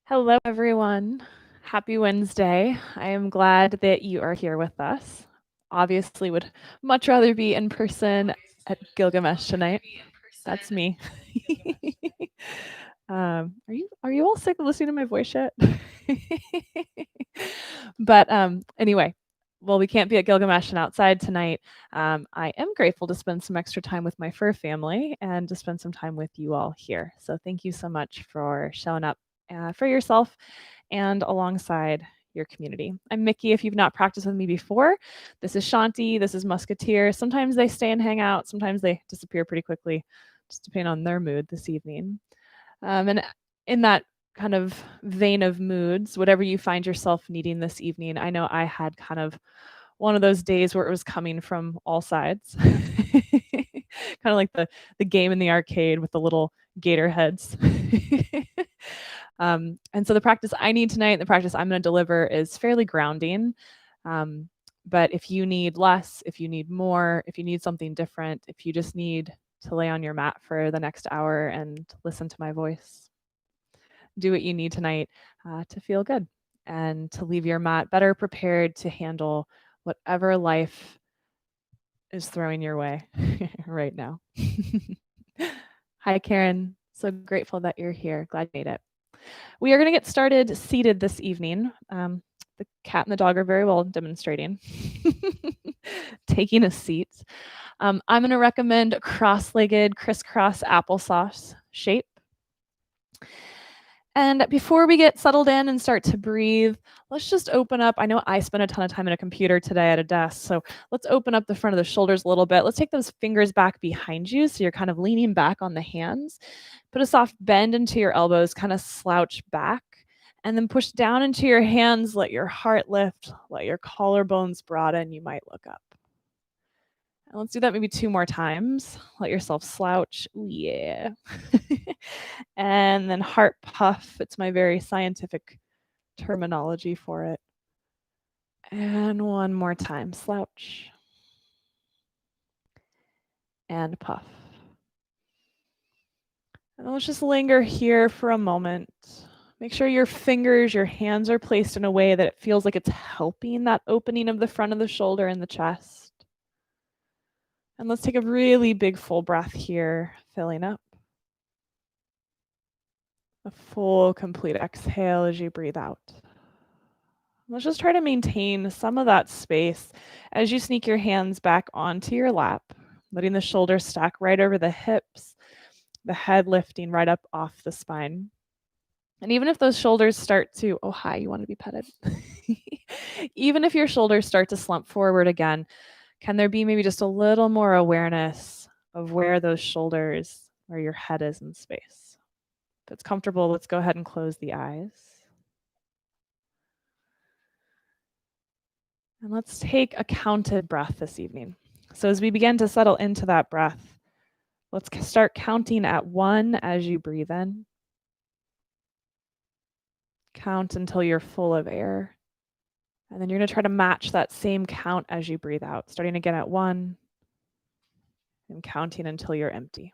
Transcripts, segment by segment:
Hello, everyone. Happy Wednesday. I am glad that you are here with us. Obviously, would much rather be in person at Gilgamesh tonight. That's me. Are you all sick of listening to my voice yet? But anyway, well, we can't be at Gilgamesh and outside tonight. I am grateful to spend some extra time with my fur family and to spend some time with you all here. So thank you so much for showing up for yourself and alongside your community. I'm Mikki. If you've not practiced with me before, this is Shanti. This is Musketeer. Sometimes they stay and hang out. Sometimes they disappear pretty quickly, just depending on their mood this evening. And in that kind of vein of moods, whatever you find yourself needing this evening, I know I had kind of one of those days where it was coming from all sides. Kind of like the game in the arcade with the little gator heads. And so the practice I need tonight, the practice I'm going to deliver is fairly grounding. But if you need less, if you need more, if you need something different, if you just need to lay on your mat for the next hour and listen to my voice, do what you need tonight to feel good and to leave your mat better prepared to handle whatever life is throwing your way right now. Hi, Karen. So grateful that you're here. Glad you made it. We are going to get started seated this evening. The cat and the dog are very well demonstrating taking a seat. I'm going to recommend a cross-legged crisscross applesauce shape. And before we get settled in and start to breathe, let's just open up. I know I spent a ton of time at a computer today at a desk, so let's open up the front of the shoulders a little bit. Let's take those fingers back behind you so you're kind of leaning back on the hands. Put a soft bend into your elbows, kind of slouch back, and then push down into your hands. Let your heart lift, let your collarbones broaden. You might look up. And let's do that maybe 2 more times. Let yourself slouch. Ooh, yeah. And then heart puff. It's my very scientific terminology for it. And 1 more time. Slouch. And puff. And let's just linger here for a moment. Make sure your fingers, your hands are placed in a way that it feels like it's helping that opening of the front of the shoulder and the chest. And let's take a really big full breath here, filling up. A full, complete exhale as you breathe out. Let's just try to maintain some of that space as you sneak your hands back onto your lap, letting the shoulders stack right over the hips, the head lifting right up off the spine. And even if those shoulders start to, oh, hi, you want to be petted? Even if your shoulders start to slump forward again, can there be maybe just a little more awareness of where those shoulders, where your head is in space? If it's comfortable, let's go ahead and close the eyes. And let's take a counted breath this evening. So as we begin to settle into that breath, let's start counting at 1 as you breathe in. Count until you're full of air. And then you're going to try to match that same count as you breathe out, starting again at 1 and counting until you're empty.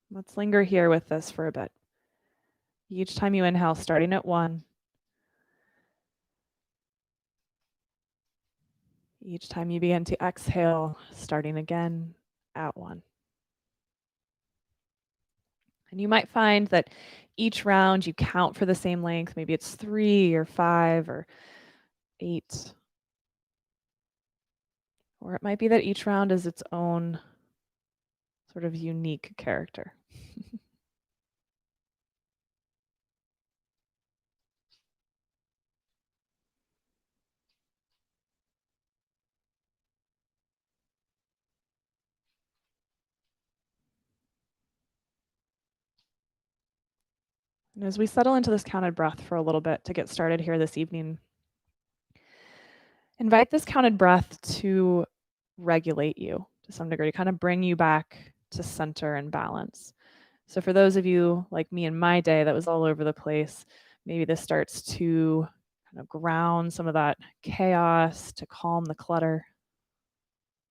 Let's linger here with this for a bit. Each time you inhale, starting at 1. Each time you begin to exhale, starting again at 1. And you might find that each round you count for the same length. Maybe it's 3 or 5 or 8. Or it might be that each round is its own sort of unique character. And as we settle into this counted breath for a little bit to get started here this evening, invite this counted breath to regulate you to some degree, to kind of bring you back to center and balance. So for those of you like me in my day that was all over the place, maybe this starts to kind of ground some of that chaos, to calm the clutter,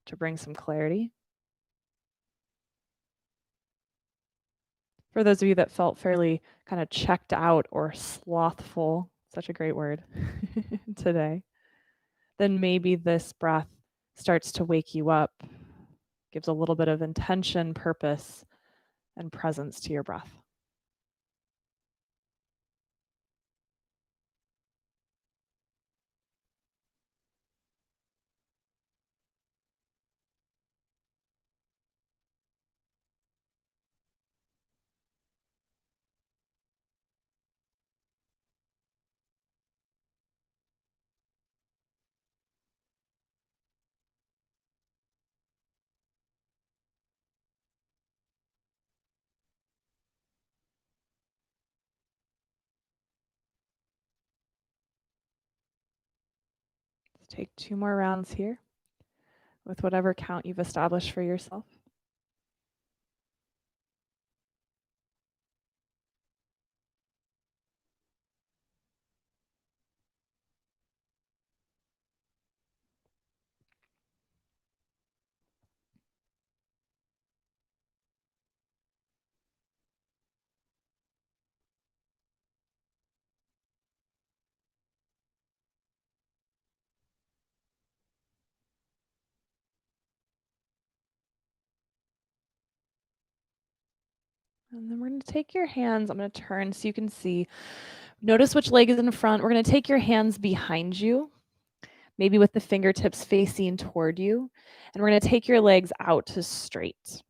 to bring some clarity. For those of you that felt fairly kind of checked out or slothful, such a great word today, then maybe this breath starts to wake you up, gives a little bit of intention, purpose, and presence to your breath. Let's take 2 more rounds here with whatever count you've established for yourself. And then we're going to take your hands. I'm going to turn so you can see. Notice which leg is in front. We're going to take your hands behind you, maybe with the fingertips facing toward you. And we're going to take your legs out to straight.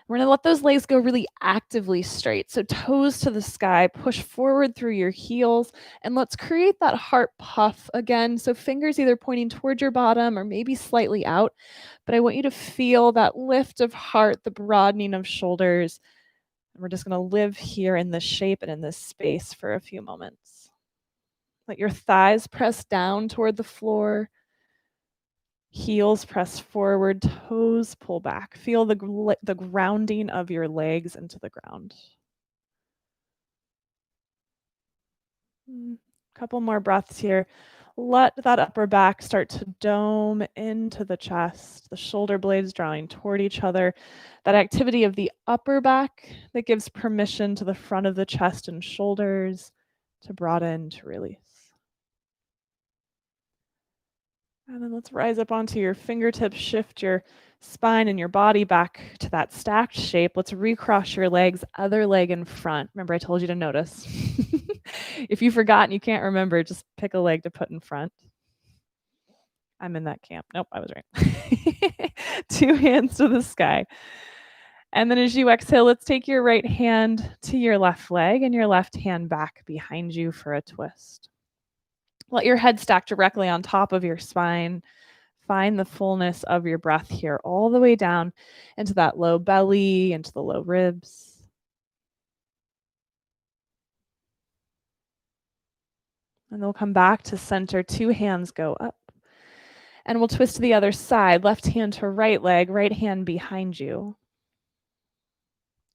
We're going to let those legs go really actively straight. So toes to the sky, push forward through your heels, and let's create that heart puff again. So fingers either pointing towards your bottom or maybe slightly out. But I want you to feel that lift of heart, the broadening of shoulders. And we're just going to live here in this shape and in this space for a few moments. Let your thighs press down toward the floor. Heels press forward, toes pull back. Feel the grounding of your legs into the ground. Couple more breaths here. Let that upper back start to dome into the chest, the shoulder blades drawing toward each other. That activity of the upper back that gives permission to the front of the chest and shoulders to broaden, to release. And then let's rise up onto your fingertips, shift your spine and your body back to that stacked shape. Let's recross your legs, other leg in front. Remember, I told you to notice. If you forgot and you can't remember, just pick a leg to put in front. I'm in that camp. Nope, I was right. 2 hands to the sky. And then as you exhale, let's take your right hand to your left leg and your left hand back behind you for a twist. Let your head stack directly on top of your spine. Find the fullness of your breath here, all the way down into that low belly, into the low ribs. And then we'll come back to center. 2 hands go up. And we'll twist to the other side, left hand to right leg, right hand behind you.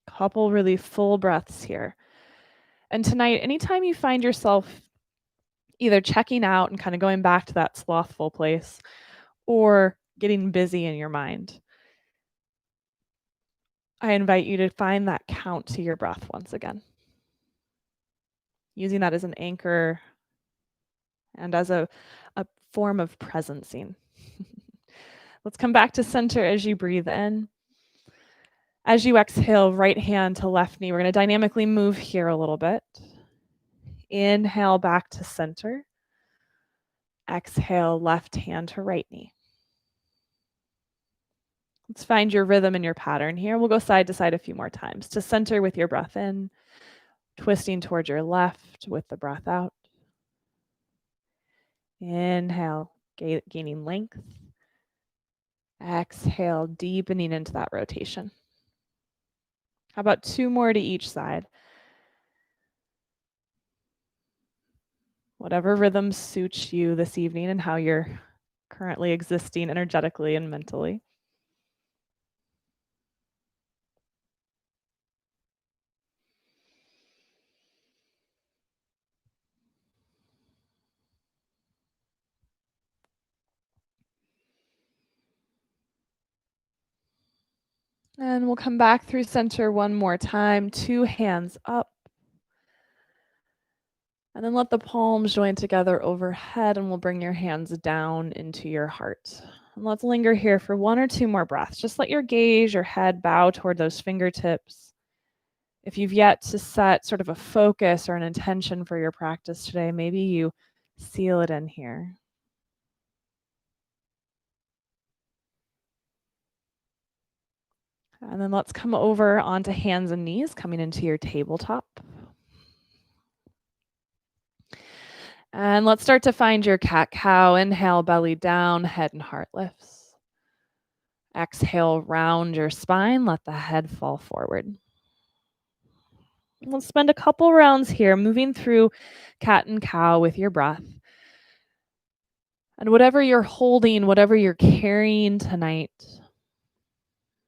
Couple really full breaths here. And tonight, anytime you find yourself either checking out and kind of going back to that slothful place or getting busy in your mind, I invite you to find that count to your breath once again. Using that as an anchor and as a form of presencing. Let's come back to center as you breathe in. As you exhale, right hand to left knee. We're going to dynamically move here a little bit. Inhale back to center. Exhale, left hand to right knee. Let's find your rhythm and your pattern here. We'll go side to side a few more times. To center with your breath in, twisting towards your left with the breath out. Inhale, gaining length. Exhale, deepening into that rotation. How about 2 more to each side? Whatever rhythm suits you this evening and how you're currently existing energetically and mentally. And we'll come back through center one more time. 2 hands up. And then let the palms join together overhead, and we'll bring your hands down into your heart. And let's linger here for 1 or 2 more breaths. Just let your gaze, your head bow toward those fingertips. If you've yet to set sort of a focus or an intention for your practice today, maybe you seal it in here. And then let's come over onto hands and knees, coming into your tabletop. And let's start to find your cat-cow. Inhale, belly down, head and heart lifts. Exhale, round your spine, let the head fall forward. Let's spend a couple rounds here moving through cat and cow with your breath. And whatever you're holding, whatever you're carrying tonight,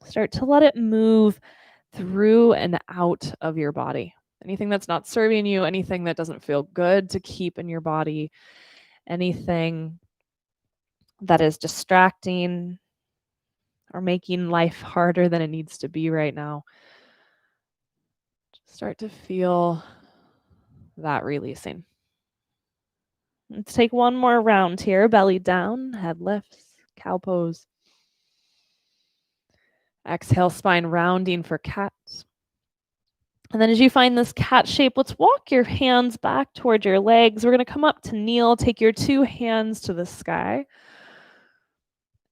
start to let it move through and out of your body. Anything that's not serving you, anything that doesn't feel good to keep in your body, anything that is distracting or making life harder than it needs to be right now. Start to feel that releasing. Let's take one more round here. Belly down, head lifts, cow pose. Exhale, spine rounding for cat. And then as you find this cat shape, let's walk your hands back toward your legs. We're going to come up to kneel. Take your 2 hands to the sky.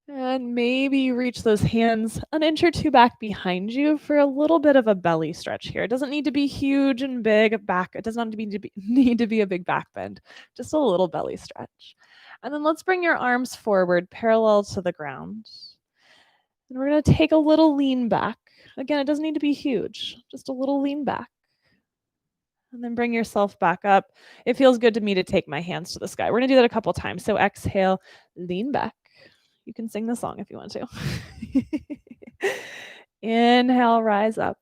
And maybe reach those hands an inch or 2 back behind you for a little bit of a belly stretch here. It doesn't need to be huge and big back. It doesn't need to be a big back bend, just a little belly stretch. And then let's bring your arms forward parallel to the ground. And we're going to take a little lean back. Again, it doesn't need to be huge, just a little lean back. And then bring yourself back up. It feels good to me to take my hands to the sky. We're going to do that a couple times. So exhale, lean back. You can sing the song if you want to. Inhale, rise up.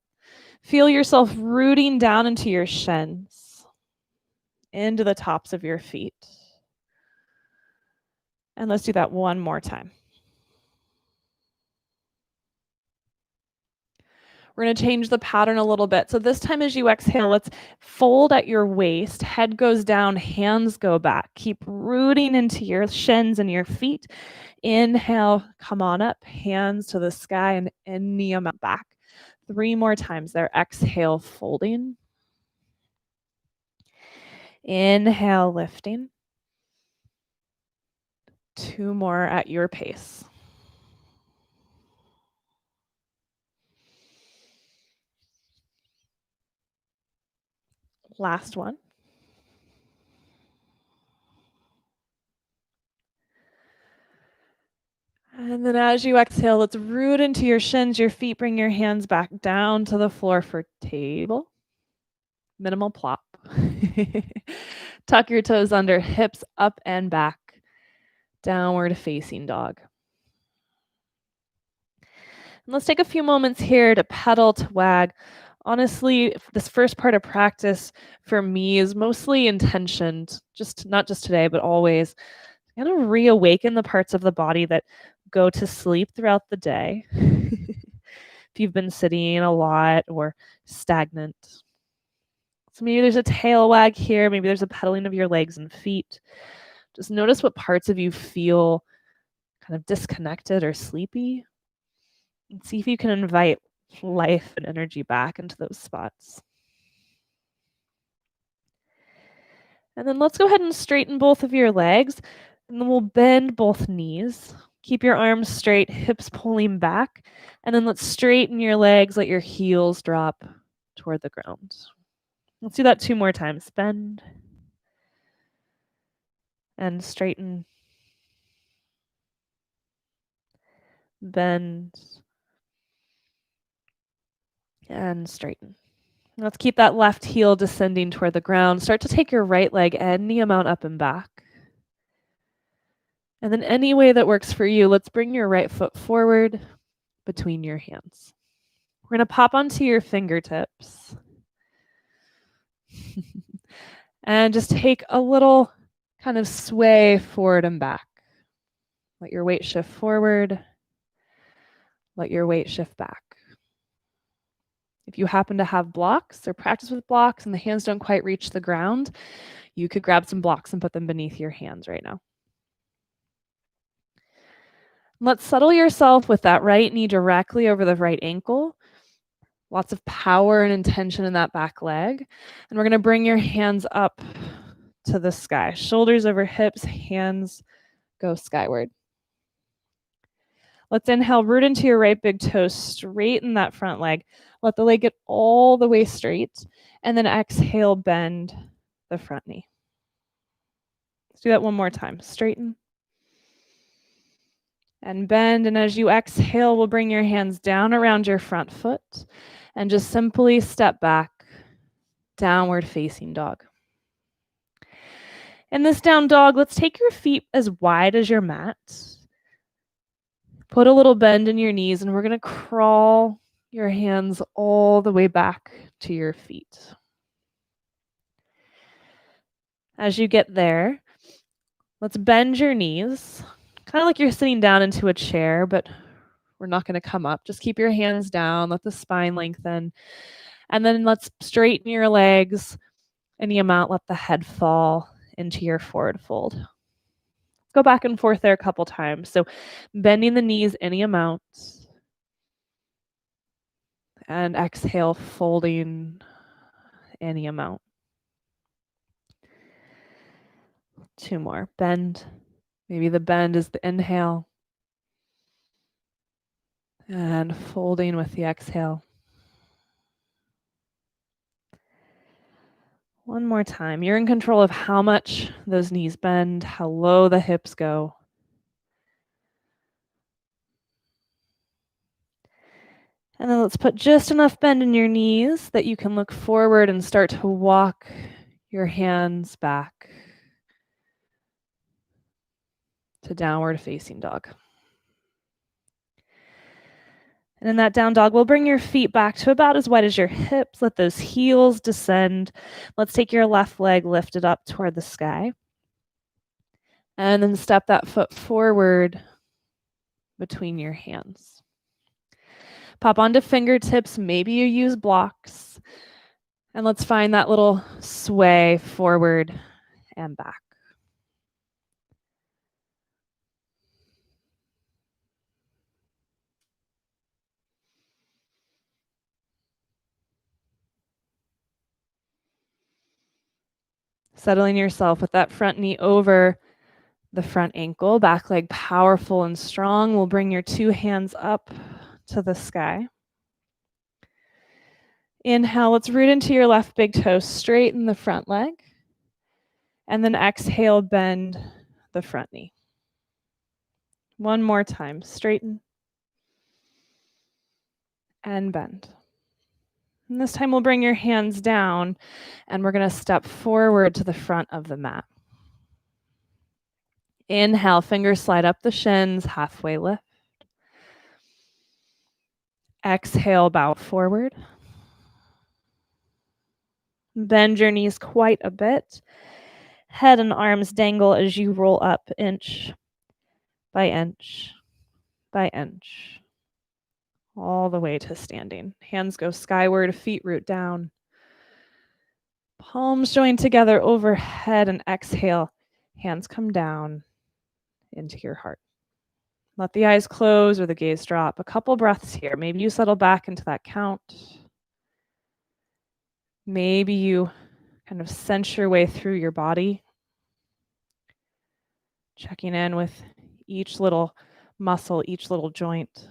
Feel yourself rooting down into your shins, into the tops of your feet. And let's do that one more time. We're going to change the pattern a little bit. So this time as you exhale, let's fold at your waist, head goes down, hands go back. Keep rooting into your shins and your feet. Inhale, come on up, hands to the sky and any amount back. 3 more times there. Exhale, folding. Inhale, lifting. 2 more at your pace. Last one. And then as you exhale, let's root into your shins, your feet, bring your hands back down to the floor for table. Minimal plop. Tuck your toes under, hips up and back. Downward facing dog. And let's take a few moments here to pedal, to wag. Honestly, this first part of practice for me is mostly intentioned, not just today, but always. Kind of reawaken the parts of the body that go to sleep throughout the day. If you've been sitting a lot or stagnant. So maybe there's a tail wag here, maybe there's a pedaling of your legs and feet. Just notice what parts of you feel kind of disconnected or sleepy. And see if you can invite life and energy back into those spots. And then let's go ahead and straighten both of your legs. And then we'll bend both knees. Keep your arms straight, hips pulling back. And then let's straighten your legs, let your heels drop toward the ground. Let's do that 2 more times. Bend and straighten. Bend and straighten. Let's keep that left heel descending toward the ground. Start to take your right leg any amount up and back. And then any way that works for you, let's bring your right foot forward between your hands. We're going to pop onto your fingertips. And just take a little kind of sway forward and back. Let your weight shift forward. Let your weight shift back. If you happen to have blocks or practice with blocks and the hands don't quite reach the ground, you could grab some blocks and put them beneath your hands right now. Let's settle yourself with that right knee directly over the right ankle. Lots of power and intention in that back leg. And we're going to bring your hands up to the sky. Shoulders over hips, hands go skyward. Let's inhale, root into your right big toe, straighten that front leg. Let the leg get all the way straight. And then exhale, bend the front knee. Let's do that one more time. Straighten and bend. And as you exhale, we'll bring your hands down around your front foot and just simply step back, downward facing dog. In this down dog, let's take your feet as wide as your mat. Put a little bend in your knees, and we're going to crawl your hands all the way back to your feet. As you get there, let's bend your knees, kind of like you're sitting down into a chair, but we're not going to come up. Just keep your hands down, let the spine lengthen, and then let's straighten your legs any amount, let the head fall into your forward fold. Go back and forth there a couple times. So bending the knees any amount. And exhale, folding any amount. 2 more. Bend. Maybe the bend is the inhale. And folding with the exhale. One more time. You're in control of how much those knees bend, how low the hips go. And then let's put just enough bend in your knees that you can look forward and start to walk your hands back to downward facing dog. And in that down dog, we'll bring your feet back to about as wide as your hips. Let those heels descend. Let's take your left leg lifted up toward the sky. And then step that foot forward between your hands. Pop onto fingertips. Maybe you use blocks. And let's find that little sway forward and back. Settling yourself with that front knee over the front ankle, back leg powerful and strong. We'll bring your 2 hands up to the sky. Inhale, let's root into your left big toe, straighten the front leg. And then exhale, bend the front knee. One more time, straighten and bend. And this time we'll bring your hands down and we're going to step forward to the front of the mat. Inhale, fingers slide up the shins, halfway lift. Exhale, bow forward. Bend your knees quite a bit. Head and arms dangle as you roll up inch by inch by inch, all the way to standing. Hands go skyward, feet root down. Palms join together overhead and exhale. Hands come down into your heart. Let the eyes close or the gaze drop. A couple breaths here. Maybe you settle back into that count. Maybe you kind of sense your way through your body. Checking in with each little muscle, each little joint.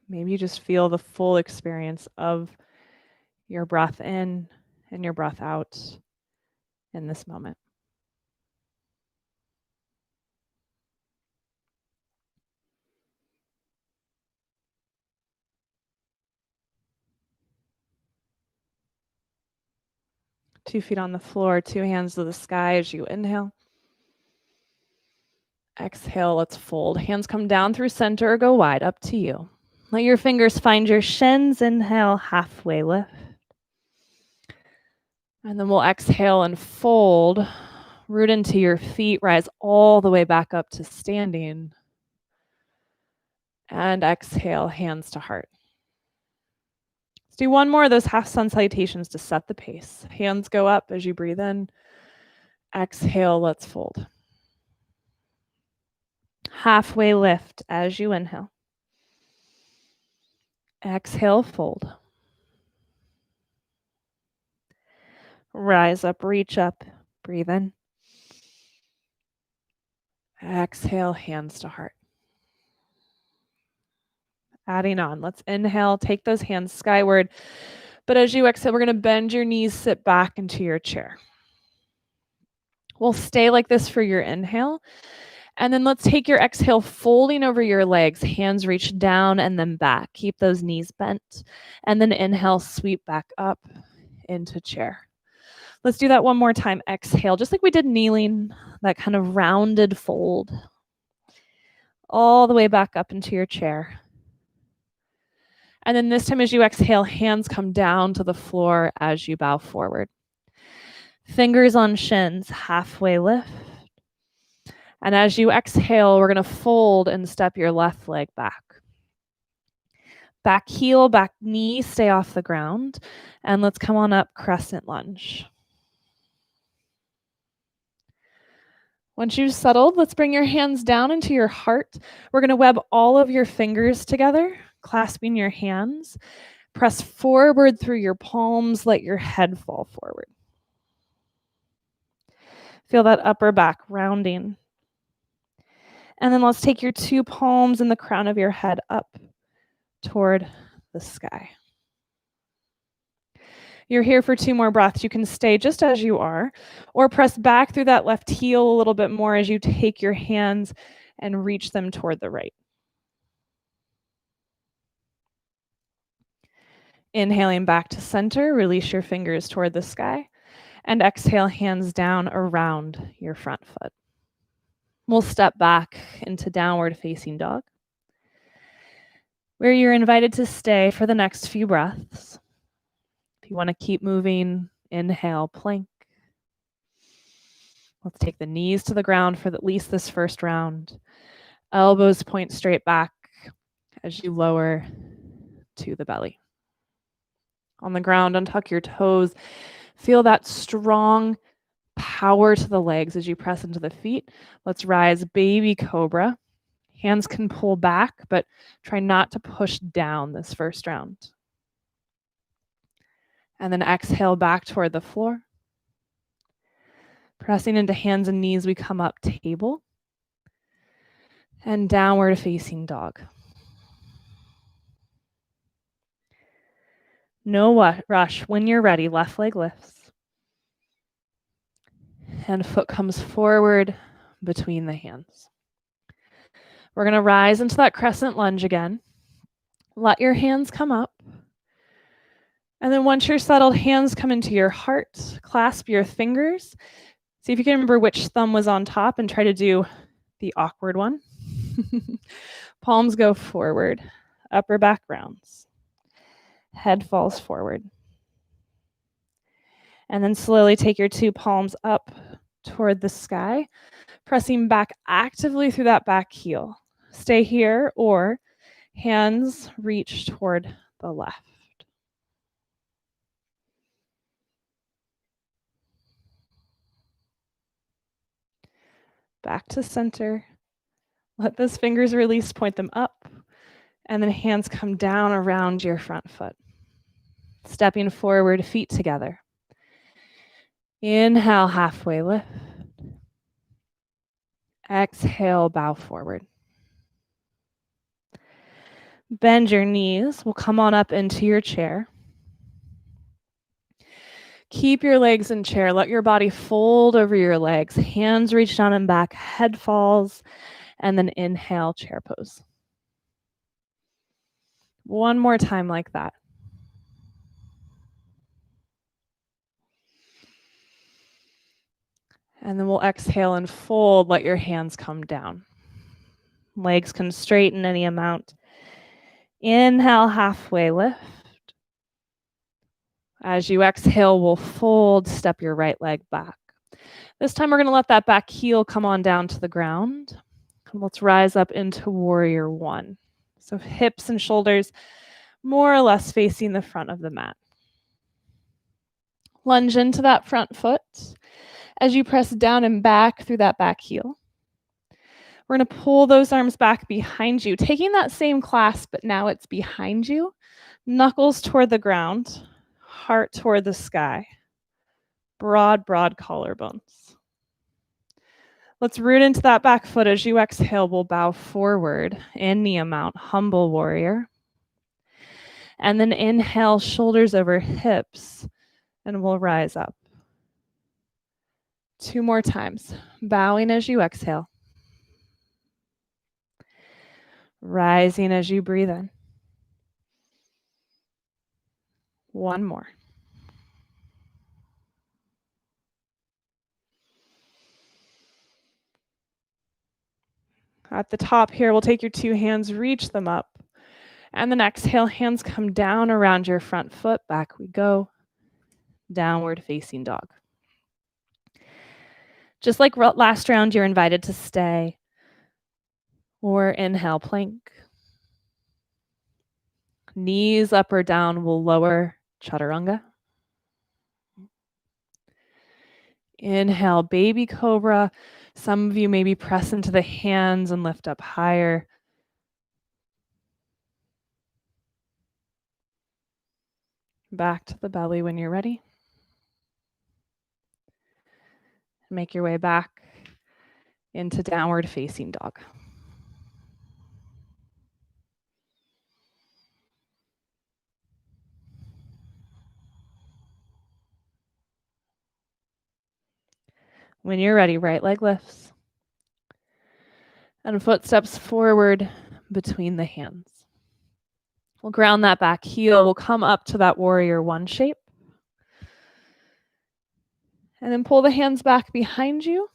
Maybe you just feel the full experience of your breath in and your breath out in this moment. Two feet on the floor, 2 hands to the sky as you inhale. Exhale, let's fold. Hands come down through center or go wide, up to you. Let your fingers find your shins. Inhale, halfway lift. And then we'll exhale and fold Root into your feet, rise all the way back up to standing. And exhale, hands to heart. Let's do one more of those half sun salutations to set the pace. Hands go up as you breathe in. Exhale, let's fold. Halfway lift as you inhale. Exhale, fold. Rise up, reach up, breathe in. Exhale, hands to heart. Adding on, let's inhale, take those hands skyward. But as you exhale, we're going to bend your knees, sit back into your chair. We'll stay like this for your inhale. And then let's take your exhale, folding over your legs, hands reach down and then back. Keep those knees bent. And then inhale, sweep back up into chair. Let's do that one more time. Exhale, just like we did kneeling, that kind of rounded fold. All the way back up into your chair. And then this time as you exhale, hands come down to the floor as you bow forward. Fingers on shins, halfway lift. And as you exhale, we're going to fold and step your left leg back. Back heel, back knee, stay off the ground. And let's come on up, Crescent Lunge. Once you've settled, let's bring your hands down into your heart. We're going to web all of your fingers together, clasping your hands. Press forward through your palms, let your head fall forward. Feel that upper back rounding. And then let's take your two palms and the crown of your head up toward the sky. You're here for 2 more breaths. You can stay just as you are, or press back through that left heel a little bit more as you take your hands and reach them toward the right. Inhaling back to center, release your fingers toward the sky, and exhale, hands down around your front foot. We'll step back into downward facing dog, where you're invited to stay for the next few breaths. If you want to keep moving, inhale, plank. Let's take the knees to the ground for at least this first round. Elbows point straight back as you lower to the belly. On the ground, untuck your toes. Feel that strong power to the legs as you press into the feet. Let's rise, baby cobra. Hands can pull back, but try not to push down this first round. And then exhale back toward the floor. Pressing into hands and knees, we come up table. And downward facing dog. No rush. When you're ready, left leg lifts. And foot comes forward between the hands. We're going to rise into that crescent lunge again. Let your hands come up. And then once you're settled, hands come into your heart. Clasp your fingers. See if you can remember which thumb was on top and try to do the awkward one. Palms go forward. Upper back rounds. Head falls forward. And then slowly take your two palms up toward the sky, pressing back actively through that back heel. Stay here or hands reach toward the left. Back to center. Let those fingers release, point them up, and then hands come down around your front foot. Stepping forward, feet together. Inhale, halfway lift. Exhale, bow forward. Bend your knees. We'll come on up into your chair. Keep your legs in chair. Let your body fold over your legs. Hands reach down and back. Head falls. And then inhale, chair pose. One more time like that. And then we'll exhale and fold. Let your hands come down. Legs can straighten any amount. Inhale, halfway lift. As you exhale, we'll fold, step your right leg back. This time we're going to let that back heel come on down to the ground. And let's rise up into warrior one. So hips and shoulders more or less facing the front of the mat. Lunge into that front foot as you press down and back through that back heel. We're going to pull those arms back behind you, taking that same clasp, but now it's behind you. Knuckles toward the ground, heart toward the sky. Broad, broad collarbones. Let's root into that back foot. As you exhale, we'll bow forward, any amount, humble warrior. And then inhale, shoulders over hips, and we'll rise up. 2 more times, bowing as you exhale. Rising as you breathe in. 1 more. At the top here, we'll take your 2 hands, reach them up. And then exhale, hands come down around your front foot. Back we go. Downward facing dog. Just like last round, you're invited to stay. Or inhale, plank. Knees up or down will lower, chaturanga. Inhale, baby cobra. Some of you maybe press into the hands and lift up higher. Back to the belly when you're ready. Make your way back into downward facing dog. When you're ready, right leg lifts. And footsteps forward between the hands. We'll ground that back heel. We'll come up to that warrior one shape. And then pull the hands back behind you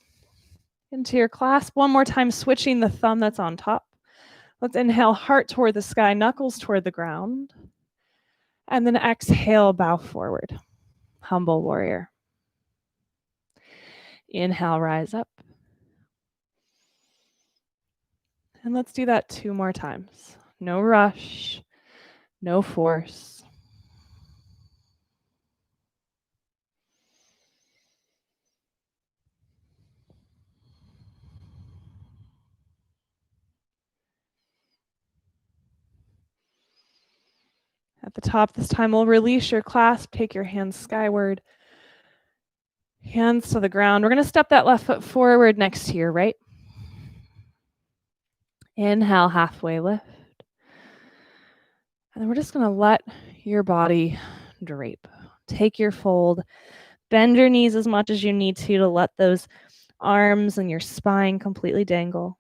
into your clasp. One more time, switching the thumb that's on top. Let's inhale, heart toward the sky, knuckles toward the ground. And then exhale, bow forward. Humble warrior. Inhale, rise up. And let's do that 2 more times. No rush, no force. At the top this time, we'll release your clasp, take your hands skyward. Hands to the ground. We're going to step that left foot forward next to your right. Inhale, halfway lift. And then we're just going to let your body drape. Take your fold. Bend your knees as much as you need to let those arms and your spine completely dangle.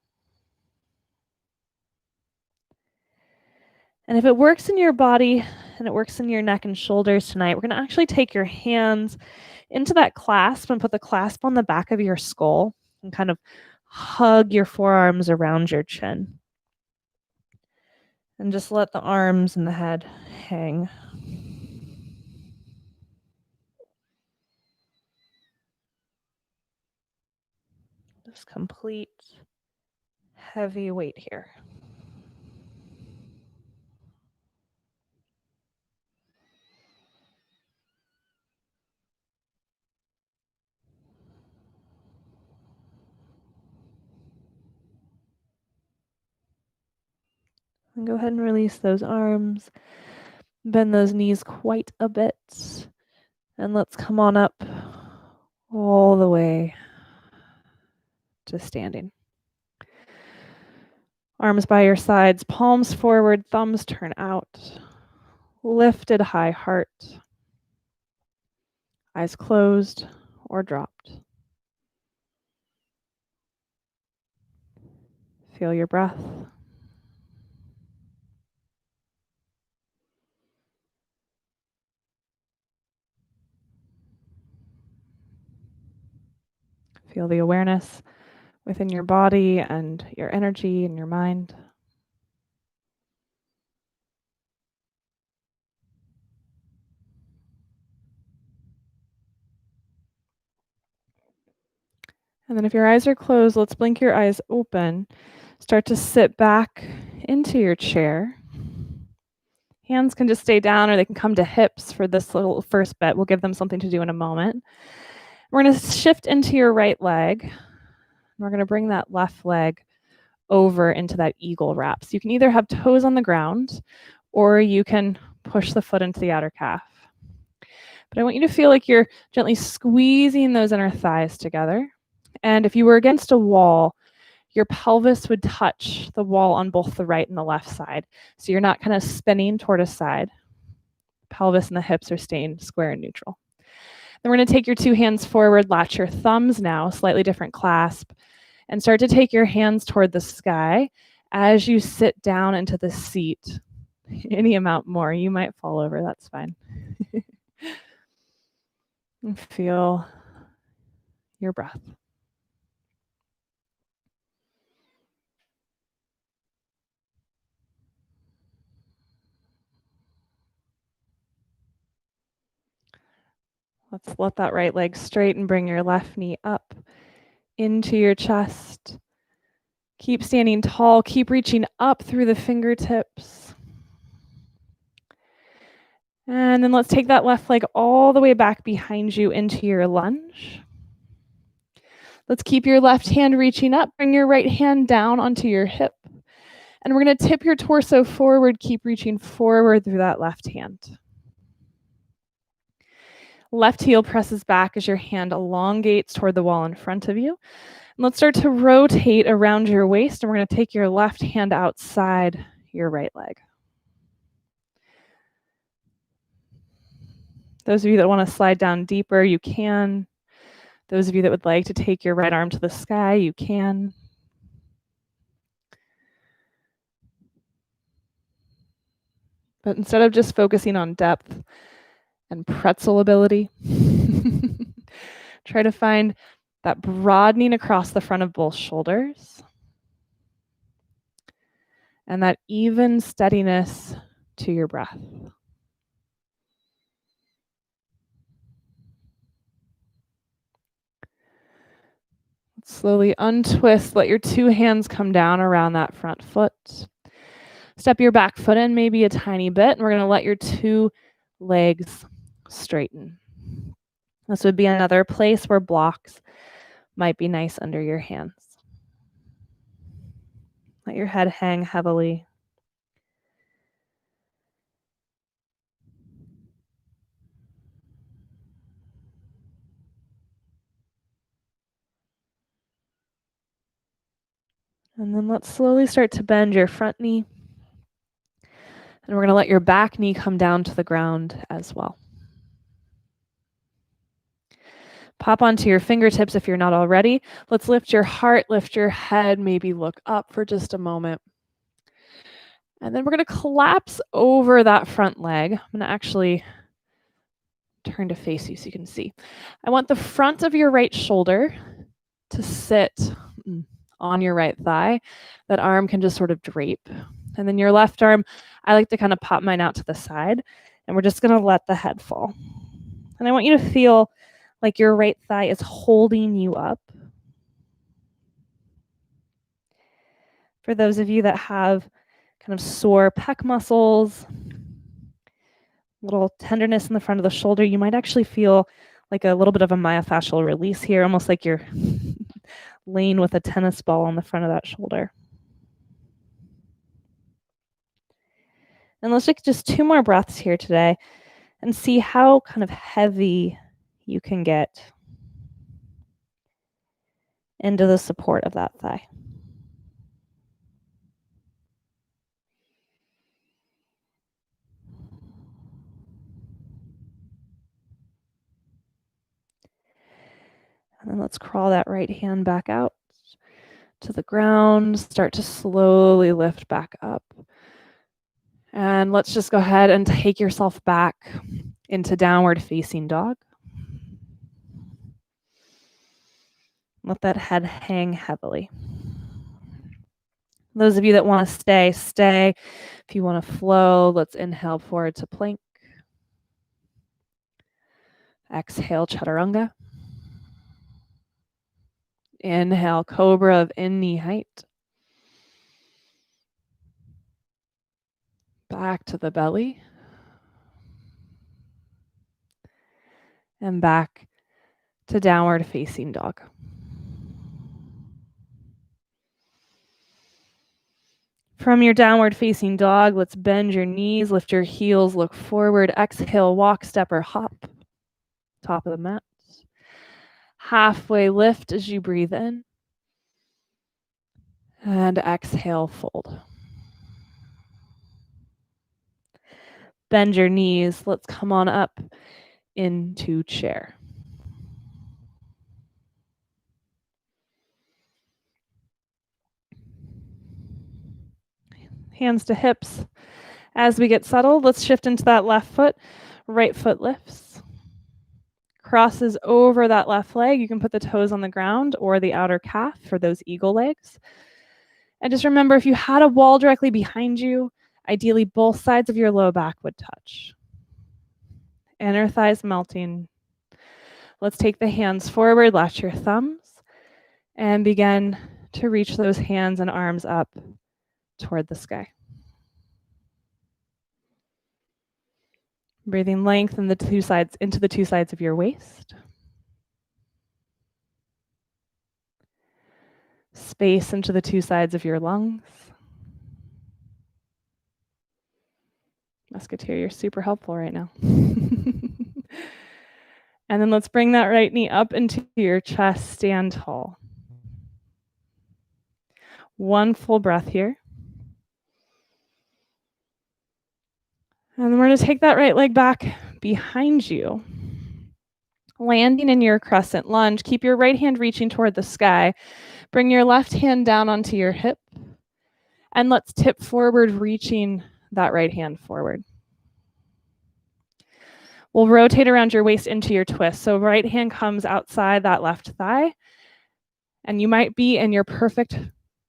And if it works in your body and it works in your neck and shoulders tonight, we're going to actually take your hands into that clasp and put the clasp on the back of your skull and kind of hug your forearms around your chin. And just let the arms and the head hang. Just complete heavy weight here. And go ahead and release those arms. Bend those knees quite a bit. And let's come on up all the way to standing. Arms by your sides, palms forward, thumbs turn out. Lifted high heart. Eyes closed or dropped. Feel your breath. Feel the awareness within your body and your energy and your mind. And then if your eyes are closed, let's blink your eyes open. Start to sit back into your chair. Hands can just stay down or they can come to hips for this little first bit. We'll give them something to do in a moment. We're going to shift into your right leg. We're going to bring that left leg over into that eagle wrap. So you can either have toes on the ground or you can push the foot into the outer calf. But I want you to feel like you're gently squeezing those inner thighs together. And if you were against a wall, your pelvis would touch the wall on both the right and the left side. So you're not kind of spinning toward a side. The pelvis and the hips are staying square and neutral. Then we're going to take your two hands forward, latch your thumbs now, slightly different clasp, and start to take your hands toward the sky as you sit down into the seat. Any amount more, you might fall over, that's fine. And feel your breath. Let's let that right leg straight and bring your left knee up into your chest. Keep standing tall, keep reaching up through the fingertips. And then let's take that left leg all the way back behind you into your lunge. Let's keep your left hand reaching up, bring your right hand down onto your hip. And we're going to tip your torso forward, keep reaching forward through that left hand. Left heel presses back as your hand elongates toward the wall in front of you. And let's start to rotate around your waist, and we're going to take your left hand outside your right leg. Those of you that want to slide down deeper, you can. Those of you that would like to take your right arm to the sky, you can. But instead of just focusing on depth and pretzel ability, try to find that broadening across the front of both shoulders and that even steadiness to your breath. Slowly untwist, let your two hands come down around that front foot. Step your back foot in maybe a tiny bit, and we're going to let your two legs straighten. This would be another place where blocks might be nice under your hands. Let your head hang heavily. And then let's slowly start to bend your front knee. And we're going to let your back knee come down to the ground as well. Pop onto your fingertips if you're not already. Let's lift your heart, lift your head, maybe look up for just a moment. And then we're going to collapse over that front leg. I'm going to actually turn to face you so you can see. I want the front of your right shoulder to sit on your right thigh. That arm can just sort of drape. And then your left arm, I like to kind of pop mine out to the side. And we're just going to let the head fall. And I want you to feel like your right thigh is holding you up. For those of you that have kind of sore pec muscles, little tenderness in the front of the shoulder, you might actually feel like a little bit of a myofascial release here, almost like you're laying with a tennis ball on the front of that shoulder. And let's take just 2 more breaths here today and see how kind of heavy you can get into the support of that thigh. And then let's crawl that right hand back out to the ground. Start to slowly lift back up. And let's just go ahead and take yourself back into downward facing dog. Let that head hang heavily. Those of you that want to stay, stay. If you want to flow, let's inhale forward to plank. Exhale, chaturanga. Inhale, cobra of in-knee height. Back to the belly. And back to downward facing dog. From your downward facing dog, let's bend your knees, lift your heels, look forward. Exhale, walk, step, or hop. Top of the mat. Halfway lift as you breathe in. And exhale, fold. Bend your knees. Let's come on up into chair. Hands to hips. As we get settled, let's shift into that left foot. Right foot lifts. Crosses over that left leg. You can put the toes on the ground or the outer calf for those eagle legs. And just remember, if you had a wall directly behind you, ideally both sides of your low back would touch. Inner thighs melting. Let's take the hands forward, latch your thumbs, and begin to reach those hands and arms up toward the sky. Breathing length in the two sides, into the two sides of your waist. Space into the two sides of your lungs. Musketeer, you're super helpful right now. And then let's bring that right knee up into your chest, stand tall. One full breath here. And then we're going to take that right leg back behind you. Landing in your crescent lunge. Keep your right hand reaching toward the sky. Bring your left hand down onto your hip. And let's tip forward, reaching that right hand forward. We'll rotate around your waist into your twist. So right hand comes outside that left thigh. And you might be in your perfect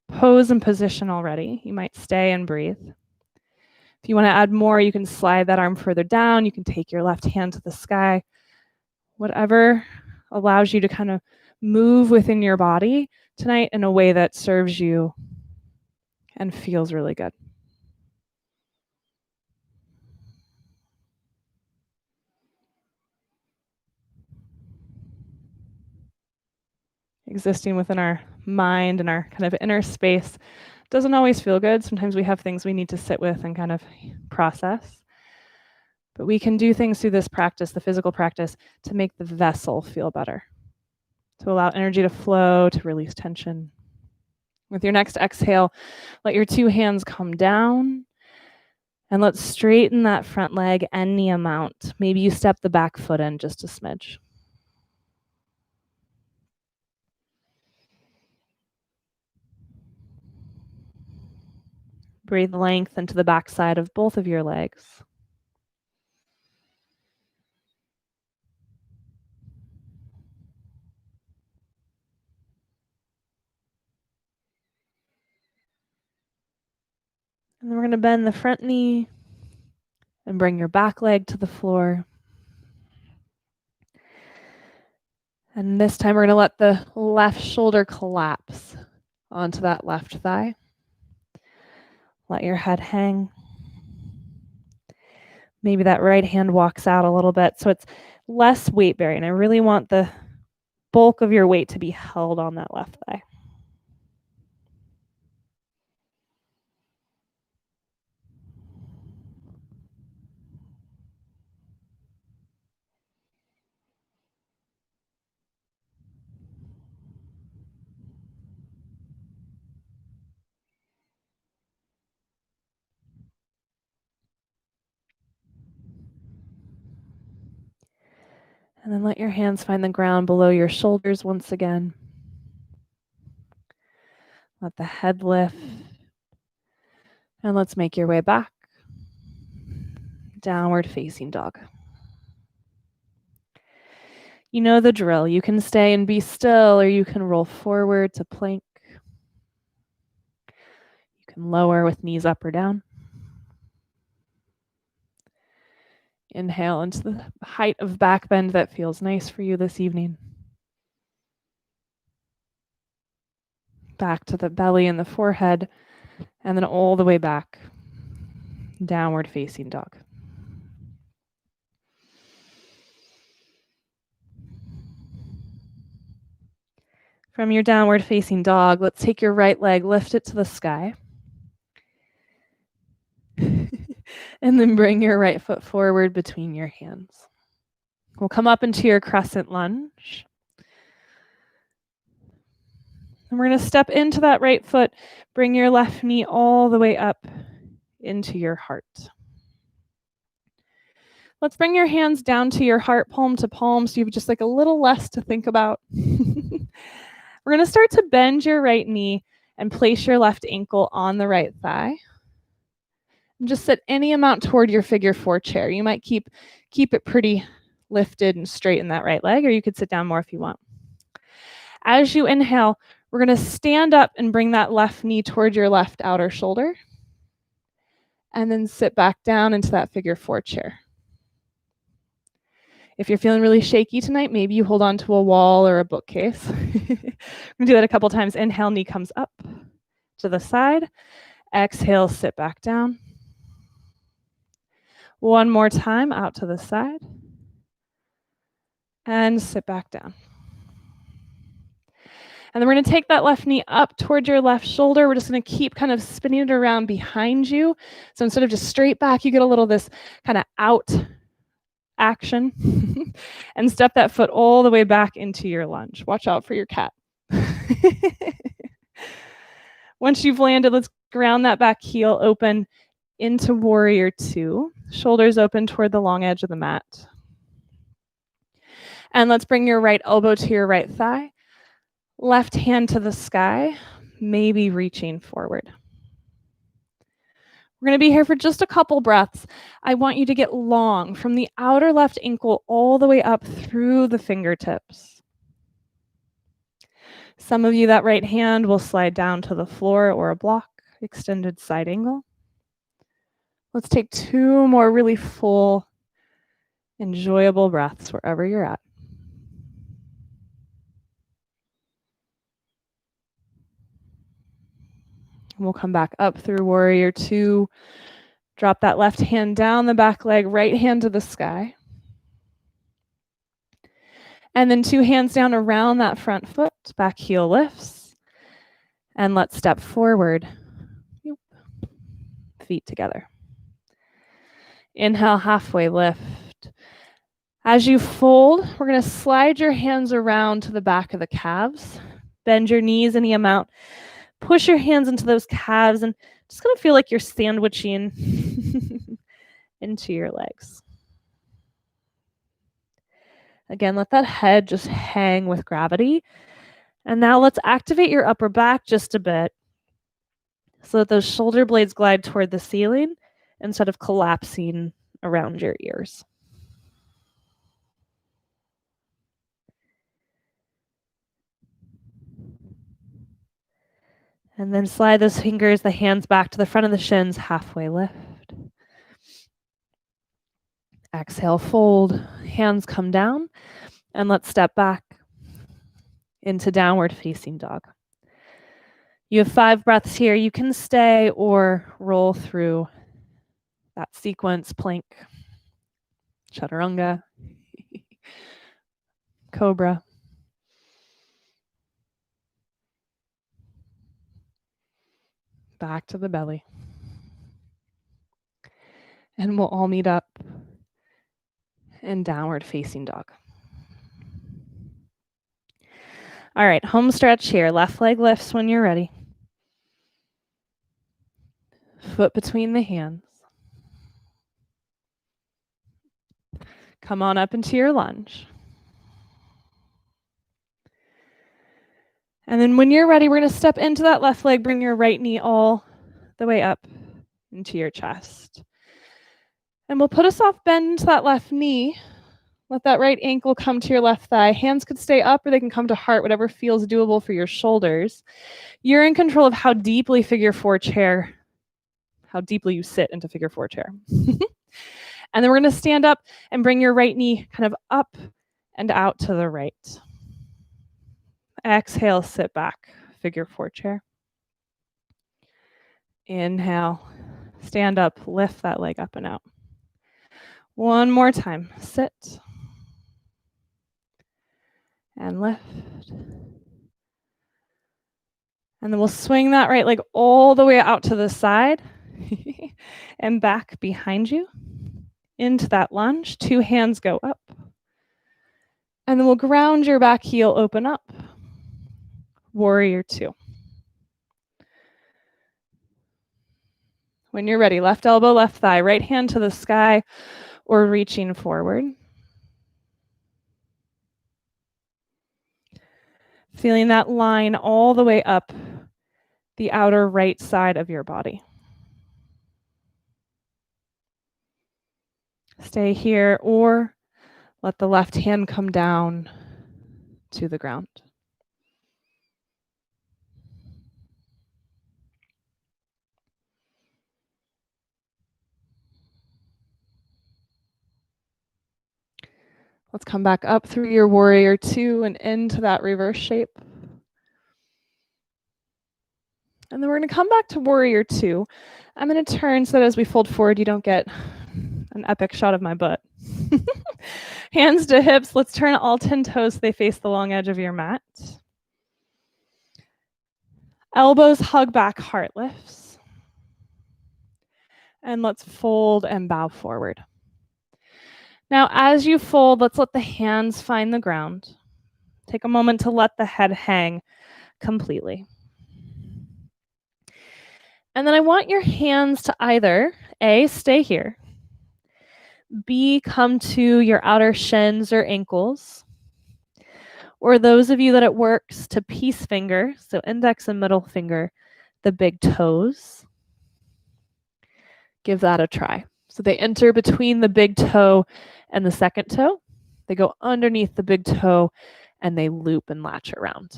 pose and position already. You might stay and breathe. If you want to add more, you can slide that arm further down. You can take your left hand to the sky. Whatever allows you to kind of move within your body tonight in a way that serves you and feels really good. Existing within our mind and our kind of inner space doesn't always feel good. Sometimes we have things we need to sit with and kind of process. But we can do things through this practice, the physical practice, to make the vessel feel better, to allow energy to flow, to release tension. With your next exhale, let your two hands come down. And let's straighten that front leg any amount. Maybe you step the back foot in just a smidge. Breathe length into the back side of both of your legs. And then we're going to bend the front knee and bring your back leg to the floor. And this time we're going to let the left shoulder collapse onto that left thigh. Let your head hang. Maybe that right hand walks out a little bit so it's less weight bearing. I really want the bulk of your weight to be held on that left thigh. And then let your hands find the ground below your shoulders once again. Let the head lift. And let's make your way back. Downward facing dog. You know the drill. You can stay and be still, or you can roll forward to plank. You can lower with knees up or down. Inhale into the height of back bend that feels nice for you this evening. back to the belly and the forehead, and then all the way back, downward facing dog. From your downward facing dog, let's take your right leg, lift it to the sky. And then bring your right foot forward between your hands. We'll come up into your crescent lunge. And we're going to step into that right foot, bring your left knee all the way up into your heart. Let's bring your hands down to your heart, palm to palm, so you have just like a little less to think about. We're going to start to bend your right knee and place your left ankle on the right thigh. And just sit any amount toward your figure four chair. You might keep it pretty lifted and straight in that right leg, or you could sit down more if you want. As you inhale, we're going to stand up and bring that left knee toward your left outer shoulder. And then sit back down into that figure four chair. If you're feeling really shaky tonight, maybe you hold on to a wall or a bookcase. We're going to do that a couple times. Inhale, knee comes up to the side. Exhale, sit back down. One more time, out to the side. And sit back down. And then we're going to take that left knee up towards your left shoulder. We're just going to keep kind of spinning it around behind you. So instead of just straight back, you get a little this kind of out action. And step that foot all the way back into your lunge. Watch out for your cat. Once you've landed, let's ground that back heel open into warrior two. Shoulders open toward the long edge of the mat. And let's bring your right elbow to your right thigh. Left hand to the sky, maybe reaching forward. We're going to be here for just a couple breaths. I want you to get long from the outer left ankle all the way up through the fingertips. Some of you, that right hand will slide down to the floor or a block, extended side angle. Let's take two more really full, enjoyable breaths wherever you're at. We'll come back up through warrior two. Drop that left hand down the back leg, right hand to the sky. And then two hands down around that front foot, back heel lifts. And let's step forward. Feet together. Inhale, halfway lift. As you fold, we're going to slide your hands around to the back of the calves. Bend your knees any amount. Push your hands into those calves and just going to feel like you're sandwiching into your legs. Again, let that head just hang with gravity. And now let's activate your upper back just a bit so that those shoulder blades glide toward the ceiling instead of collapsing around your ears. And then slide those fingers, the hands back to the front of the shins, halfway lift. Exhale, fold, hands come down, and let's step back into downward facing dog. You have 5 breaths here. You can stay or roll through that sequence, plank, chaturanga, cobra. Back to the belly. And we'll all meet up in downward facing dog. All right, home stretch here. Left leg lifts when you're ready. Foot between the hands. Come on up into your lunge. And then when you're ready, we're going to step into that left leg. Bring your right knee all the way up into your chest. And we'll put a soft bend into that left knee. Let that right ankle come to your left thigh. Hands could stay up or they can come to heart, whatever feels doable for your shoulders. You're in control of how deeply how deeply you sit into figure 4 chair. And then we're going to stand up and bring your right knee kind of up and out to the right. Exhale, sit back, figure 4 chair. Inhale, stand up, lift that leg up and out. One more time, sit and lift. And then we'll swing that right leg all the way out to the side and back behind you into that lunge. 2 hands go up. And then we'll ground your back heel, open up. Warrior 2. When you're ready, left elbow, left thigh, right hand to the sky or reaching forward. Feeling that line all the way up the outer right side of your body. Stay here or let the left hand come down to the ground. Let's come back up through your warrior 2 and into that reverse shape. And then we're going to come back to warrior 2. I'm going to turn so that as we fold forward, you don't get an epic shot of my butt. Hands to hips. Let's turn all 10 toes so they face the long edge of your mat. Elbows hug back, heart lifts. And let's fold and bow forward. Now, as you fold, let's let the hands find the ground. Take a moment to let the head hang completely. And then I want your hands to either A, stay here, B, come to your outer shins or ankles, or those of you that it works to peace finger, so index and middle finger, the big toes. Give that a try. So they enter between the big toe and the second toe. They go underneath the big toe and they loop and latch around.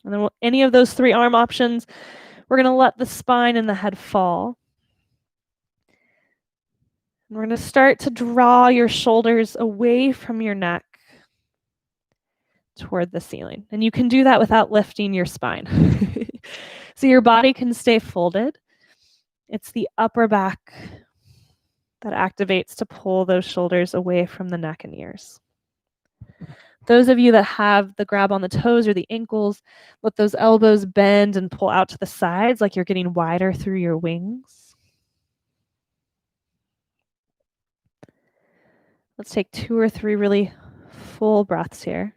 And then any of those 3 arm options, we're going to let the spine and the head fall. And we're going to start to draw your shoulders away from your neck toward the ceiling. And you can do that without lifting your spine. So your body can stay folded. It's the upper back that activates to pull those shoulders away from the neck and ears. Those of you that have the grab on the toes or the ankles, let those elbows bend and pull out to the sides like you're getting wider through your wings. Let's take 2 or 3 really full breaths here.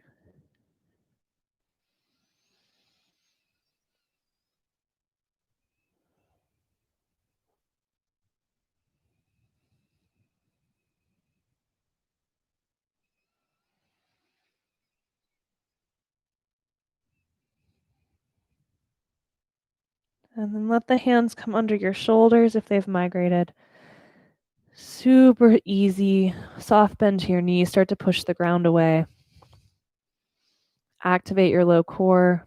And then let the hands come under your shoulders if they've migrated. Super easy. Soft bend to your knees. Start to push the ground away. Activate your low core.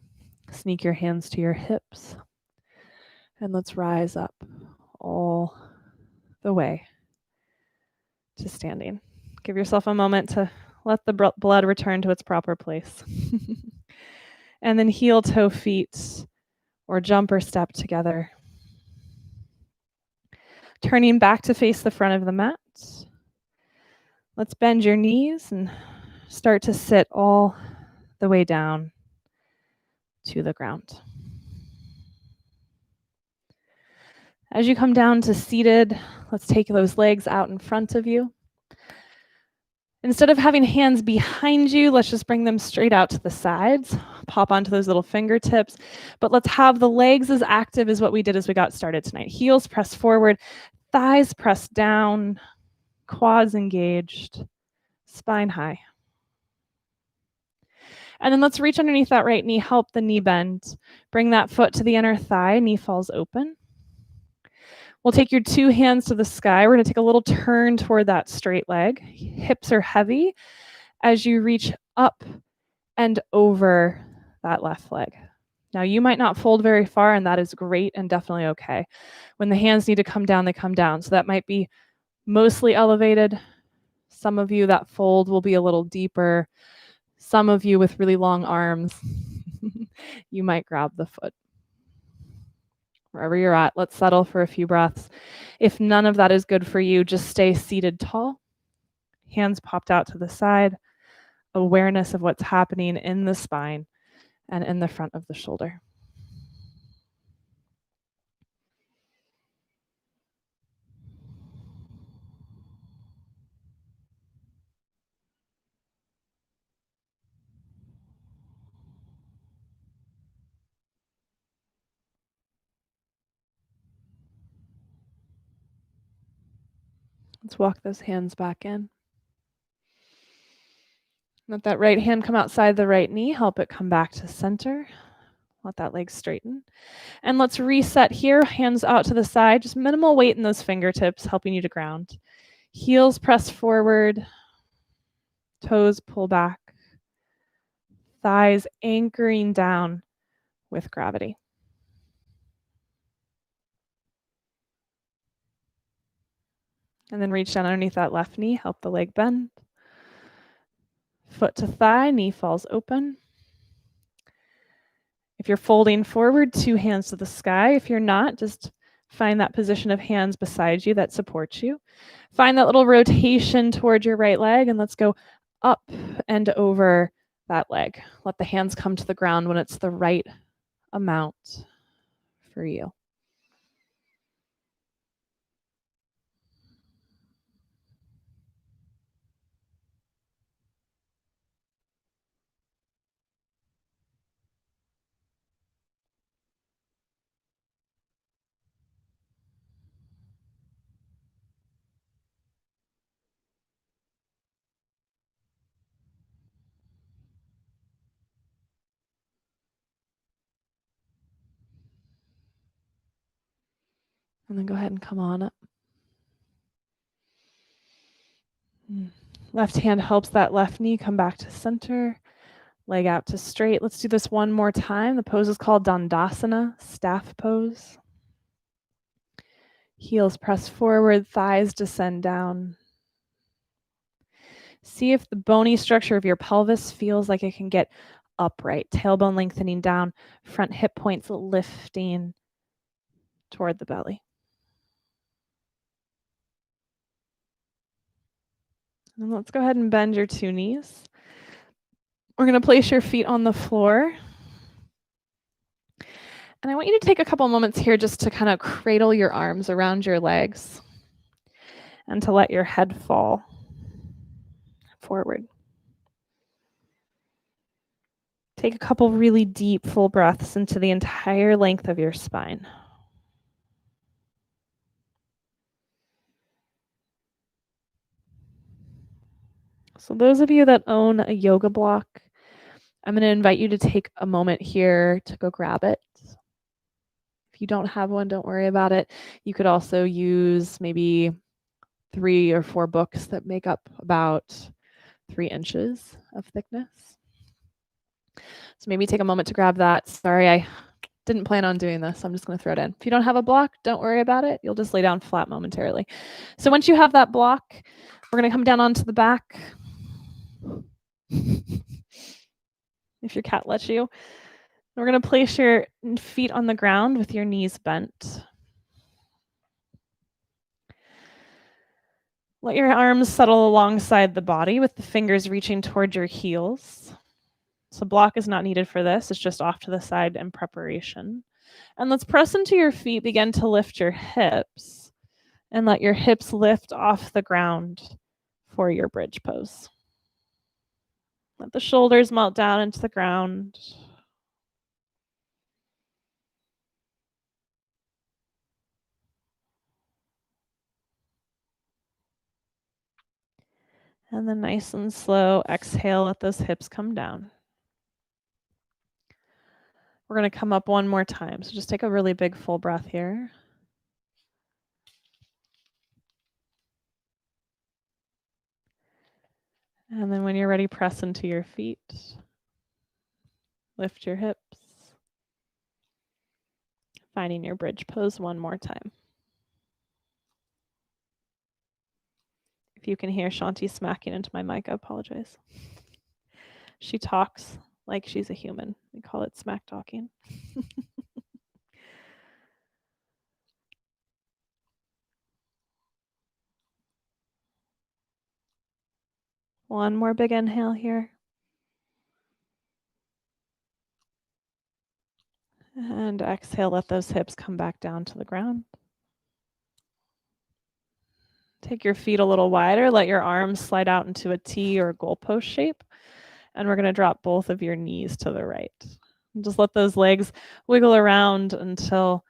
Sneak your hands to your hips. And let's rise up all the way to standing. Give yourself a moment to let the blood return to its proper place. And then heel, toe, feet, or jump or step together. Turning back to face the front of the mat. Let's bend your knees and start to sit all the way down to the ground. As you come down to seated, let's take those legs out in front of you. Instead of having hands behind you, let's just bring them straight out to the sides. Pop onto those little fingertips. But let's have the legs as active as what we did as we got started tonight. Heels press forward, thighs press down, quads engaged, spine high. And then let's reach underneath that right knee, help the knee bend. Bring that foot to the inner thigh, knee falls open. We'll take your 2 hands to the sky. We're going to take a little turn toward that straight leg. Hips are heavy as you reach up and over that left leg. Now, you might not fold very far, and that is great and definitely okay. When the hands need to come down, they come down. So that might be mostly elevated. Some of you, that fold will be a little deeper. Some of you with really long arms, You might grab the foot. Wherever you're at, let's settle for a few breaths. If none of that is good for you, just stay seated tall, hands popped out to the side, awareness of what's happening in the spine and in the front of the shoulder. Let's walk those hands back in. Let that right hand come outside the right knee. Help it come back to center. Let that leg straighten. And let's reset here. Hands out to the side. Just minimal weight in those fingertips, helping you to ground. Heels press forward. Toes pull back. Thighs anchoring down with gravity. And then reach down underneath that left knee. Help the leg bend. Foot to thigh, knee falls open. If you're folding forward, 2 hands to the sky. If you're not, just find that position of hands beside you that supports you. Find that little rotation toward your right leg, and let's go up and over that leg. Let the hands come to the ground when it's the right amount for you. And then go ahead and come on up. Left hand helps that left knee come back to center. Leg out to straight. Let's do this one more time. The pose is called Dandasana, staff pose. Heels press forward, thighs descend down. See if the bony structure of your pelvis feels like it can get upright. Tailbone lengthening down, front hip points lifting toward the belly. And let's go ahead and bend your 2 knees. We're going to place your feet on the floor. And I want you to take a couple moments here just to kind of cradle your arms around your legs and to let your head fall forward. Take a couple really deep, full breaths into the entire length of your spine. So those of you that own a yoga block, I'm going to invite you to take a moment here to go grab it. If you don't have one, don't worry about it. You could also use maybe 3 or 4 books that make up about 3 inches of thickness. So maybe take a moment to grab that. Sorry, I didn't plan on doing this. I'm just going to throw it in. If you don't have a block, don't worry about it. You'll just lay down flat momentarily. So once you have that block, we're going to come down onto the back. If your cat lets you. We're going to place your feet on the ground with your knees bent. Let your arms settle alongside the body with the fingers reaching toward your heels. So block is not needed for this. It's just off to the side in preparation. And let's press into your feet. Begin to lift your hips and let your hips lift off the ground for your bridge pose. Let the shoulders melt down into the ground. And then nice and slow, exhale, let those hips come down. We're going to come up one more time. So just take a really big full breath here. And then when you're ready, press into your feet. Lift your hips. Finding your bridge pose one more time. If you can hear Shanti smacking into my mic, I apologize. She talks like she's a human. We call it smack talking. One more big inhale here. And exhale, let those hips come back down to the ground. Take your feet a little wider, let your arms slide out into a T or a goalpost shape. And we're going to drop both of your knees to the right. And just let those legs wiggle around until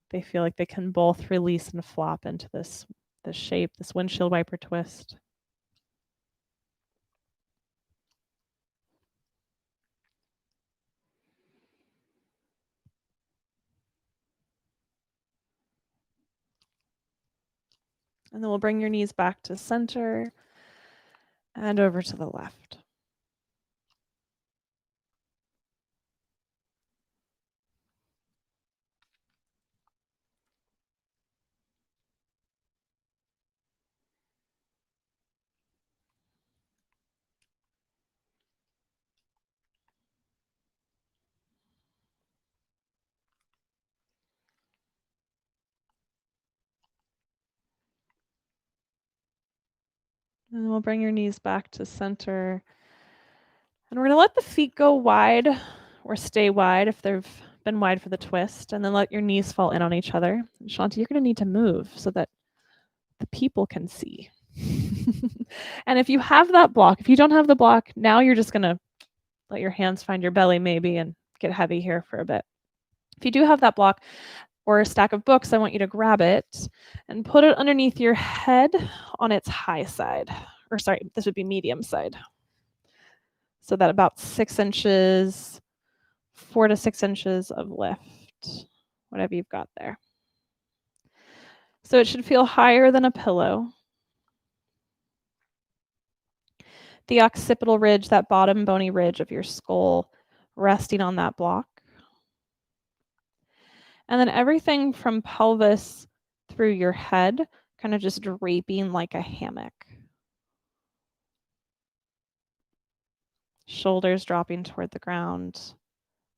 they feel like they can both release and flop into this shape, this windshield wiper twist. And then we'll bring your knees back to center and over to the left. And we'll bring your knees back to center. And we're going to let the feet go wide or stay wide if they've been wide for the twist. And then let your knees fall in on each other. And Shanti, you're going to need to move so that the people can see. And if you have that block, if you don't have the block, now you're just going to let your hands find your belly maybe and get heavy here for a bit. If you do have that block or a stack of books, I want you to grab it and put it underneath your head on its high side. Or sorry, this would be medium side. So that about 6 inches, 4 to 6 inches of lift, whatever you've got there. So it should feel higher than a pillow. The occipital ridge, that bottom bony ridge of your skull, resting on that block. And then everything from pelvis through your head, kind of just draping like a hammock. Shoulders dropping toward the ground,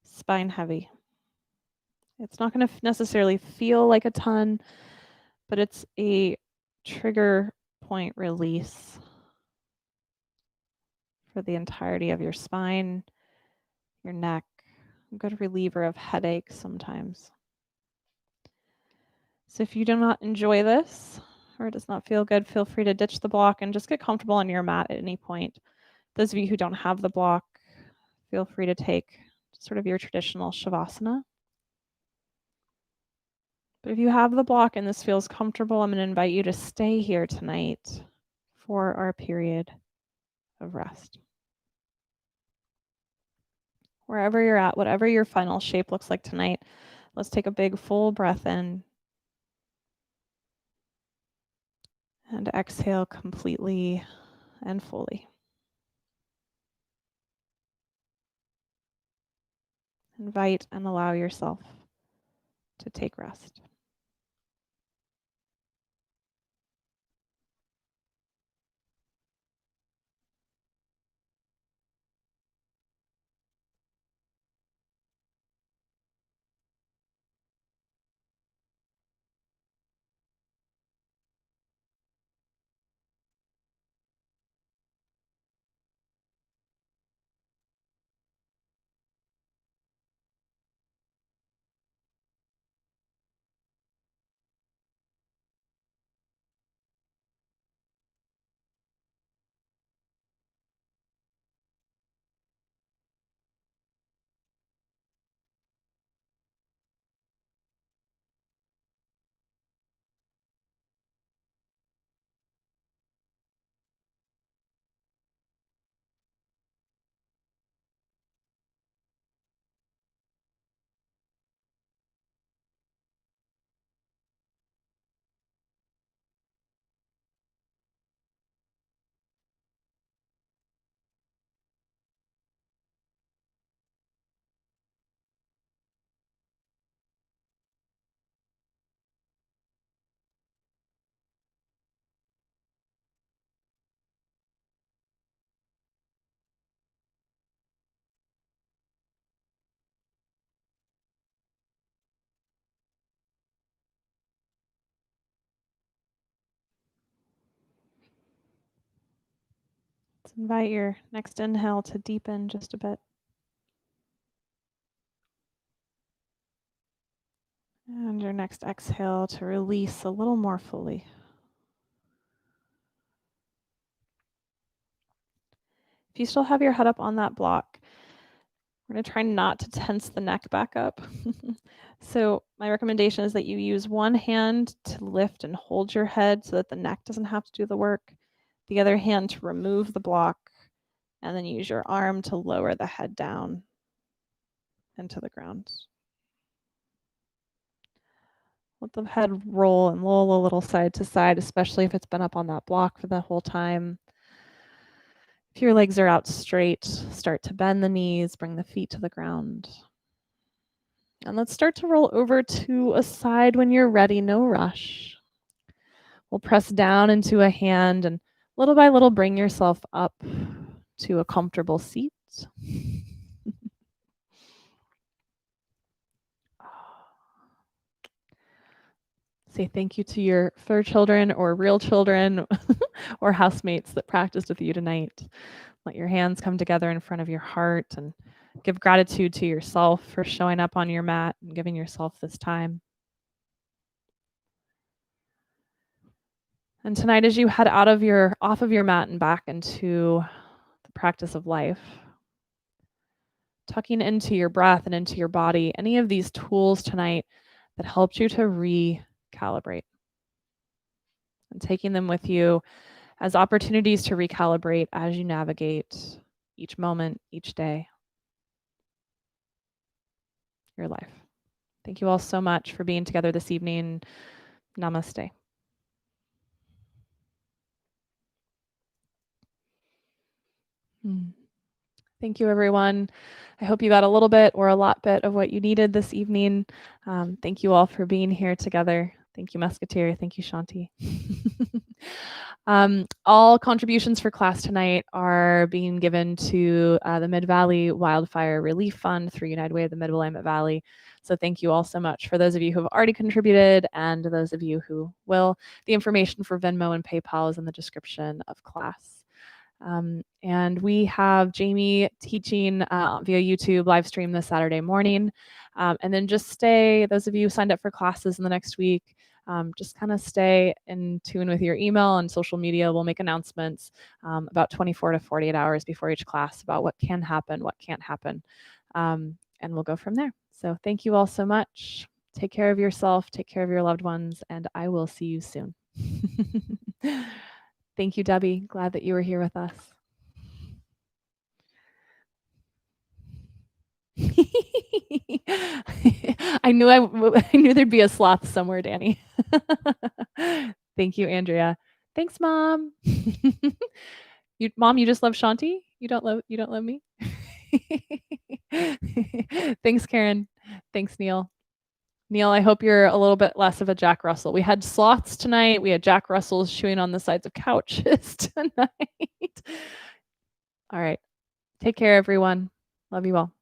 spine heavy. It's not going to necessarily feel like a ton, but it's a trigger point release for the entirety of your spine, your neck, a good reliever of headaches sometimes. So if you do not enjoy this or it does not feel good, feel free to ditch the block and just get comfortable on your mat at any point. Those of you who don't have the block, feel free to take sort of your traditional Shavasana. But if you have the block and this feels comfortable, I'm going to invite you to stay here tonight for our period of rest. Wherever you're at, whatever your final shape looks like tonight, let's take a big full breath in and exhale completely and fully. Invite and allow yourself to take rest. Invite your next inhale to deepen just a bit. And your next exhale to release a little more fully. If you still have your head up on that block, we're going to try not to tense the neck back up. So my recommendation is that you use one hand to lift and hold your head so that the neck doesn't have to do the work. The other hand to remove the block, and then use your arm to lower the head down into the ground. Let the head roll and roll a little side to side, especially if it's been up on that block for the whole time. If your legs are out straight, start to bend the knees, bring the feet to the ground. And let's start to roll over to a side when you're ready, no rush. We'll press down into a hand and little by little bring yourself up to a comfortable seat. Say thank you to your fur children or real children or housemates that practiced with you tonight. Let your hands come together in front of your heart and give gratitude to yourself for showing up on your mat and giving yourself this time. And tonight, as you head off of your mat and back into the practice of life, tucking into your breath and into your body, any of these tools tonight that helped you to recalibrate, and taking them with you as opportunities to recalibrate as you navigate each moment, each day, your life. Thank you all so much for being together this evening. Namaste. Thank you, everyone. I hope you got a little bit or a lot bit of what you needed this evening. Thank you all for being here together. Thank you, Musketeer. Thank you, Shanti. All contributions for class tonight are being given to the Mid-Valley Wildfire Relief Fund through United Way of the Mid-Willamette Valley. So thank you all so much. For those of you who have already contributed and those of you who will, the information for Venmo and PayPal is in the description of class. And we have Jamie teaching via YouTube live stream this Saturday morning. And then just stay, those of you who signed up for classes in the next week, just kind of stay in tune with your email and social media. We'll make announcements about 24 to 48 hours before each class about what can happen, what can't happen. And we'll go from there. So thank you all so much. Take care of yourself, take care of your loved ones, and I will see you soon. Thank you, Debbie. Glad that you were here with us. I knew there'd be a sloth somewhere, Danny. Thank you, Andrea. Thanks, Mom. Mom, you just love Shanti? You don't love me? Thanks, Karen. Thanks, Neil. Neil, I hope you're a little bit less of a Jack Russell. We had sloths tonight. We had Jack Russells chewing on the sides of couches tonight. All right. Take care, everyone. Love you all.